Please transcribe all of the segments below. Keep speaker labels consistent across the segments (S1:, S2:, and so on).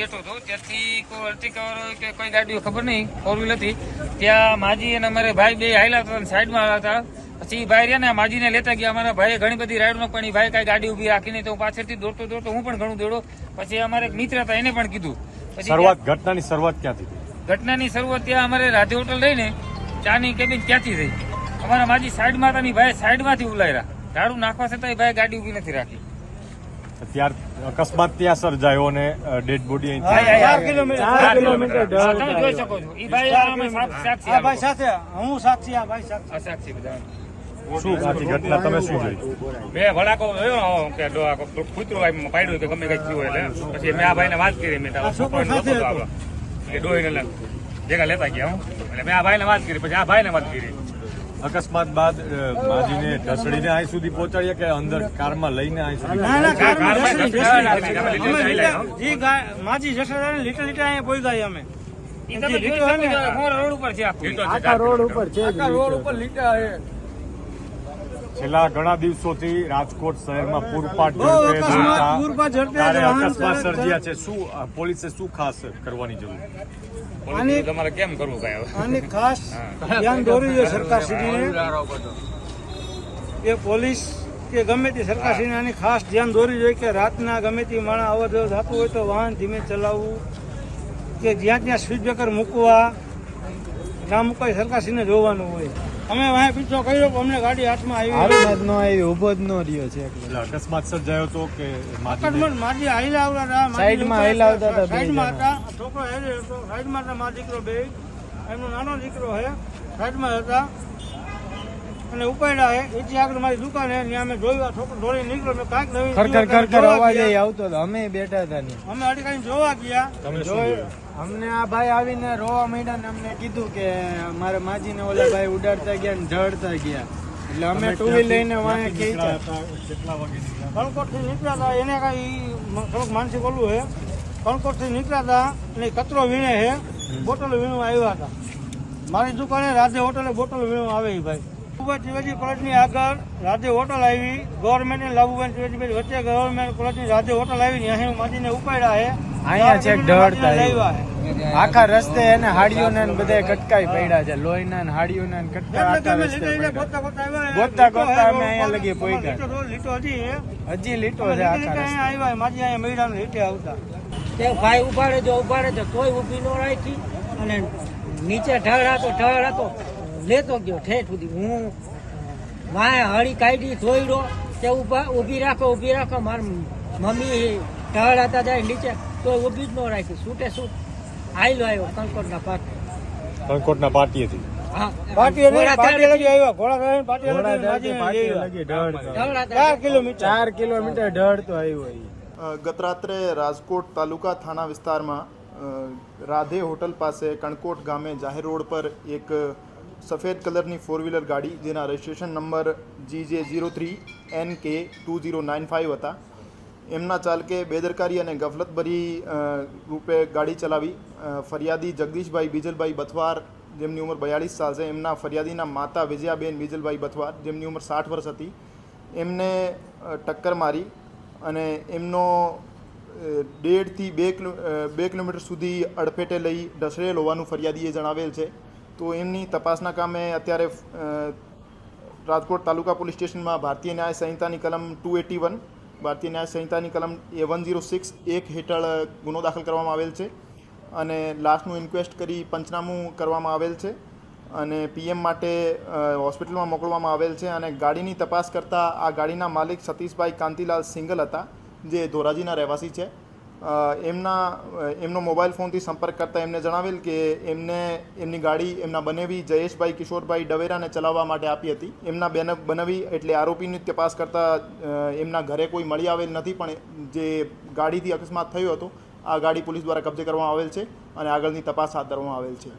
S1: બેઠો હતો ત્યાંથી કોઈ અર્ટિકા કે કોઈ ગાડીઓ ખબર નહીં ફોર વ્હીલ હતી ત્યાં માજી અને અમારે ભાઈ બે હાલ્યા હતા સાઈડમાં હતા. પછી ભાઈ રહ્યા ને માજીને લેતા ગયા. અમારા ભાઈએ ઘણી બધી રાઈડનો પણ ભાઈ કઈ ગાડી ઉભી રાખીને તો હું પાછળથી દોડતો હું પણ ઘણું દોડો. પછી અમારે એક મિત્ર હતા એને પણ કીધું. પછી
S2: ઘટનાની શરૂઆત ક્યાંથી થઈ?
S1: ઘટનાની શરૂઆત ત્યાં અમારે રાધે હોટલ રહીને ચાની કેબિન ત્યાંથી થઈ. અમારા માજી સાઈડમાં હતા ને ભાઈ સાઈડમાંથી ઉલાયરા ઝાડુ નાખવા છતાં ભાઈ ગાડી ઉભી નથી રાખી.
S2: ત્યાર અકસ્માત ત્યાં સર્જાયો અને ડેડ બોડી
S1: 4 કિલોમીટર તમે જોઈ શકો છો. ઈ ભાઈ અમે સાક્ષી આ
S3: ભાઈ સાથે હું સાક્ષી આ ભાઈ
S1: સાક્ષી બધા.
S2: શું આખી ઘટના તમે શું જોઈ?
S1: મેં ભડાકો જોયો કે કૂતરો પાડ્યું કે ગમે કઈ થયું એટલે પછી મેં આ ભાઈને વાત કરી. મેં કે ડોહીને ભેગા લેતા ગયા હું એટલે મેં આ ભાઈને વાત કરી. પછી આ ભાઈને વાત કરી.
S2: અકસ્માત બાદ માજીને ઢસડીને અહીં સુધી પહોંચાડ્યા કે અંદર કારમાં લઈને અહીં સુધી?
S3: માજી જસડાને લીટર અહીંયા પહોંચાય અમે.
S1: રોડ ઉપર છે
S2: છેલ્લા ઘણા દિવસોથી રાજકોટ શહેરમાં પૂરપાટ ઝડપે અકસ્માત સર્જ્યા છે. શું પોલીસે શું ખાસ કરવાની જરૂર?
S1: તમારે કેમ કરવું કઈ
S3: આની ખાસ ધ્યાન દોરવું જોઈએ સરકારશ્રીને. એ પોલીસ કે ગમે તે સરકારશ્રીને આની ખાસ ધ્યાન દોરવું જોઈએ કે રાતના ગમે તે માણસ અવર જવર થતું હોય તો વાહન ધીમે ચલાવવું કે જ્યાં ત્યાં સ્પીડ બ્રેકર મૂકવા ના મૂકવા સરકારશ્રીને જોવાનું હોય. અમે વાંહે પીછો કર્યો પણ અમને ગાડી હાથમાં આવી ઉભો જ ન રહ્યો છે.
S2: અકસ્માત સર્જાયો તો કે
S3: માજી હાઈલા સાઈડમાં હતા. છોકરો સાઈડમાં હતા. મારો દીકરો બે એમનો નાનો દીકરો છે સાઈડમાં હતા અને ઉપાડ્યા હે. એથી આગળ મારી દુકાન હે ત્યાં અમે જોયું છોકરો દોડી નીકળ્યો. મેં કાંઈક નવી
S4: અવાજ આવતો હતો. અમે બેઠા હતા
S3: અમે અડીકાઈને જોવા ગયા.
S4: અમને આ ભાઈ આવીને રોવા માંડ્યા ને અમને કીધું કે મારા માજીને ઓલા ભાઈ ઉડાડતા ગયા ને ઝડતા ગયા એટલે અમે ટુ વ્હીલ લઈને વાંહે ખેંચ્યા.
S3: કણકોટ થી નીકળ્યા હતા. એને કઈ થોડુંક માનસિક ઓલું છે. કણકોટ થી નીકળ્યા હતા અને કચરો વીણે છે. બોટલ વીણવા આવ્યા હતા. મારી દુકાને રાધે હોટલે બોટલ વીણવા આવે ભાઈ. લાભુભાઈ ત્રિવેદી કોલેજની આગળ રાધે હોટલ આવી. ગવર્મેન્ટ ને લાભુભાઈ ત્રિવેદી વચ્ચે ગવર્મેન્ટ કોલેજની રાધે હોટલ આવી. ત્યાં માજીને ઉપાડ્યા છે.
S4: અહીંયા છે ઢળતા આખા રસ્તે એને હાડીઓને બધા કટકાઈ પડ્યા છે. લોહીના ને હાડીઓના ને કટકા આખા રસ્તે ગોતતા ગોતતા અમે અહીંયા લગી પહોંચ્યા. હજી લીટો છે આખા રસ્તે.
S3: માજી અહીંયા મહિલાને લીટે આવતા
S5: ભાઈ ઉભાડે જો તોય ઉભી ન રાખી અને નીચે ઢળ હતો લેતો ગયો ઠેઠ સુધી. હું વાંહે હળી કાઢી ધોઈડો તે ઉભી રાખો મારી મમ્મી ઢળ હતા જાય નીચે તો ઉભી જ ન રાખી. છૂટે છૂટ આવ્યો કંકોટના
S2: પાટીએથી.
S4: ચાર કિલોમીટર ઢળતો આવ્યો.
S6: ગત રાત્રે રાજકોટ તાલુકા થાણા વિસ્તારમાં રાધે હોટલ પાસે કણકોટ ગામે જાહેર રોડ પર એક સફેદ કલરની ફોર વ્હીલર ગાડી જેના રજિસ્ટ્રેશન નંબર GJ03NK2095 હતા. એમના ચાલકે બેદરકારી અને ગફલતભરી રૂપે ગાડી ચલાવી ફરિયાદી જગદીશભાઈ બીજલભાઈ બથવાર જેમની ઉંમર 42 સાલ છે. એમના ફરિયાદીના માતા વિજયાબેન બીજલભાઈ બથવાર જેમની ઉંમર 60 વર્ષ હતી એમને ટક્કર મારી અને એમનો 1.5 થી 2 કિલોમીટર સુધી અડફેટે લઈ ઢસડેલ હોવાનું ફરિયાદીએ જણાવેલ છે. તો એમની તપાસના કામે અત્યારે રાજકોટ તાલુકા પોલીસ સ્ટેશનમાં ભારતીય ન્યાય સંહિતાની કલમ 281 ભારતીય ન્યાય સંહિતાની કલમ A106(1) હેઠળ ગુનો દાખલ કરવામાં આવેલ છે અને લાશનું ઇન્ક્વેસ્ટ કરી પંચનામું કરવામાં આવેલ છે અને PM માટે હોસ્પિટલમાં મોકલવામાં આવેલ છે. અને ગાડીની તપાસ કરતાં આ ગાડીના માલિક સતીશભાઈ કાંતિલાલ સિંગલ હતા જે ધોરાજીના રહેવાસી છે. એમનો મોબાઈલ ફોનથી સંપર્ક કરતાં એમને જણાવેલ કે એમની ગાડી એમના બનેવી જયેશભાઈ કિશોરભાઈ ડવેરાને ચલાવવા માટે આપી હતી. એમના બનેવી એટલે આરોપીની તપાસ કરતાં એમના ઘરે કોઈ મળી આવેલ નથી પણ જે ગાડીથી અકસ્માત થયો હતો આ ગાડી પોલીસ દ્વારા કબજે કરવામાં આવેલ છે અને આગળની તપાસ હાથ ધરવામાં આવેલ છે.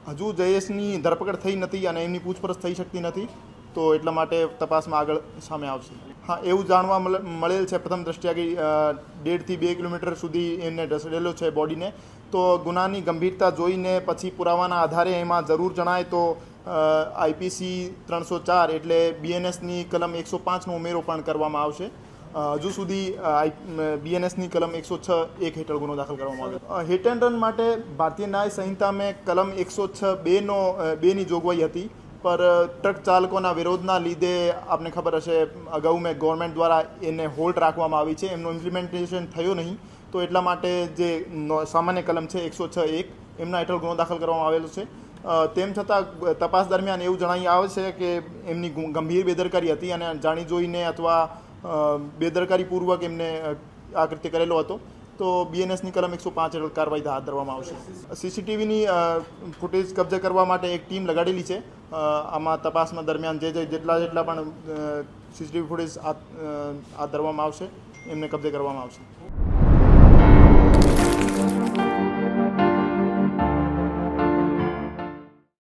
S6: હજુ જયેશની ધરપકડ થઈ નથી અને એમની પૂછપરછ થઈ શકતી નથી તો એટલા માટે તપાસમાં આગળ સામે આવશે. હા, એવું જાણવા મળેલ છે પ્રથમ દ્રષ્ટિએ 1.5 થી 2 કિલોમીટર સુધી એમને ઢસડેલો છે બોડીને. તો ગુનાની ગંભીરતા જોઈને પછી પુરાવાના આધારે એમાં જરૂર જણાય તો IPC 304 એટલે BNSની કલમ 105નો ઉમેરો પણ કરવામાં આવશે હજુ સુધી BNSની કલમ 106(1) હેઠળ ગુનો દાખલ કરવામાં આવ્યો. હિટ એન્ડ રન માટે ભારતીય ન્યાય સંહિતામાં કલમ 106(2)ની જોગવાઈ હતી, પર ટ્રક ચાલકોના વિરોધના લીધે આપને ખબર હશે અગાઉ મેં ગવર્મેન્ટ દ્વારા એને હોલ્ડ રાખવામાં આવી છે, એમનું ઇમ્પ્લિમેન્ટેશન થયું નહીં, તો એટલા માટે જે સામાન્ય કલમ છે 106(1) એમના હેઠળ ગુનો દાખલ કરવામાં આવેલો છે. તેમ છતાં તપાસ દરમિયાન એવું જણાવી આવે છે કે એમની ગંભીર બેદરકારી હતી અને જાણી જોઈને અથવા બેદરકારીપૂર્વક એમને આ કૃત્ય કરેલો હતો, તો BNSની કલમ 105 હેઠળ કાર્યવાહી હાથ ધરવામાં આવશે. CCTVની ફૂટેજ કબજે કરવા માટે એક ટીમ લગાડેલી છે. આમાં તપાસના દરમિયાન જેટલા પણ CCTV ફૂટેજ હાથ ધરવામાં આવશે એમને કબજે કરવામાં આવશે.